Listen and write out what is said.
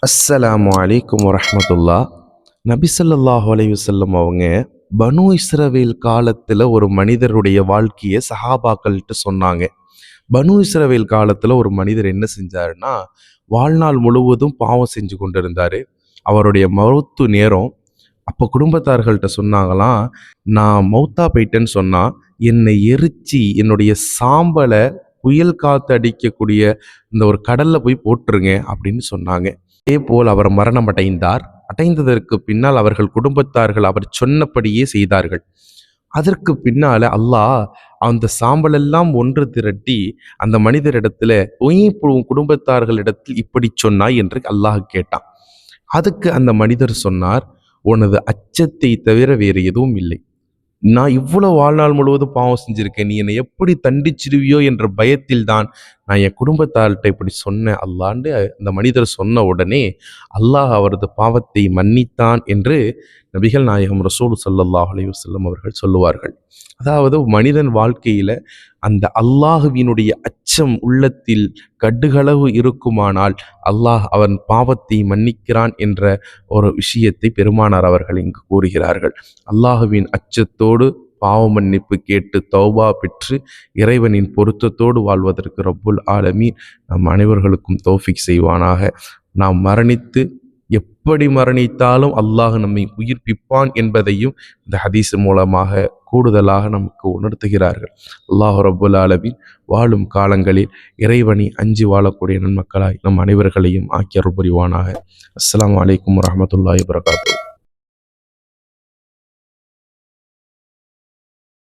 அஸ்ஸலாமு அலைக்கும் வரஹ்மத்துல்லா. நபி ஸல்லல்லாஹு அலைஹி வஸல்லம் அவங்க பனு இஸ்ரவேல் காலத்தில் ஒரு மனிதருடைய வாழ்க்கையை சஹாபாக்கள்கிட்ட சொன்னாங்க. பனு இஸ்ரவேல் காலத்தில் ஒரு மனிதர் என்ன செஞ்சாருன்னா, வாழ்நாள் முழுவதும் பாவம் செஞ்சு கொண்டிருந்தார். அவருடைய மௌத்து நேரம். அப்போ குடும்பத்தார்கள்ட்ட சொன்னாங்களாம், நான் மௌத்தா போயிட்டேன்னு சொன்னால் என்னை எரிச்சு என்னுடைய சாம்பலை புயல் காற்று அடிக்கக்கூடிய இந்த ஒரு கடலில் போய் போட்டுருங்க அப்படின்னு சொன்னாங்க. அதேபோல் அவர் மரணம் அடைந்தார். அடைந்ததற்கு பின்னால் அவர்கள் குடும்பத்தார்கள் அவர் சொன்னபடியே செய்தார்கள். அதற்கு பின்னால அல்லாஹ் அந்த சாம்பலெல்லாம் ஒன்று திரட்டி அந்த மனிதரிடத்துல உன் குடும்பத்தார்களிடத்தில் இப்படி சொன்னாய் என்று அல்லாஹ் கேட்டான். அதுக்கு அந்த மனிதர் சொன்னார், உனது அச்சத்தை தவிர வேறு எதுவும் இல்லை. நான் இவ்வளவு வாழ்நாள் முழுவதும் பாவம் செஞ்சிருக்கேன், நீ என்னை எப்படி தண்டிச்சிடுவியோ என்ற பயத்தில் தான் நான் என் குடும்பத்தார்கிட்ட இப்படி சொன்னேன் அல்லாண்டு அந்த மனிதர் சொன்ன உடனே அல்லாஹ் அவரது பாவத்தை மன்னித்தான் என்று நபிகள் நாயகம் ரசூல் ஸல்லல்லாஹு அலைஹி வஸல்லம் அவர்கள் சொல்லுவார்கள். அதாவது மனிதன் வாழ்க்கையில அந்த அல்லாஹுவினுடைய அச்சம் உள்ளத்தில் கடுகளவு இருக்குமானால் அல்லாஹ் அவன் பாவத்தை மன்னிக்கிறான் என்ற ஒரு விஷயத்தை பெருமானார் அவர்கள் இங்கு கூறுகிறார்கள். அல்லாஹுவின் அச்சத்தோடு பாவ மன்னிப்பு கேட்டு தௌபா பெற்று இறைவனின் பொருத்தத்தோடு வாழ்வதற்கு ரப்புல் ஆலமீன் நம் அனைவர்களுக்கும் தௌஃபீக் செய்வானாக. நாம் மரணித்து எப்படி மரணித்தாலும் அல்லாஹ் நம்மை உயிர்ப்பிப்பான் என்பதையும் இந்த ஹதீஸ் மூலமாக கூடுதலாக நமக்கு உணர்த்துகிறார்கள். அல்லாஹ் ரப்புல் ஆலமீன் வாழும் காலங்களில் இறைவனை அஞ்சி வாழக்கூடிய நன்மக்களாய் நம் அனைவர்களையும் ஆக்கி அருள் புரிவானாக. அஸ்ஸலாமு அலைக்கும் வரஹ்மத்துல்லாஹி வபரகாத்துஹு.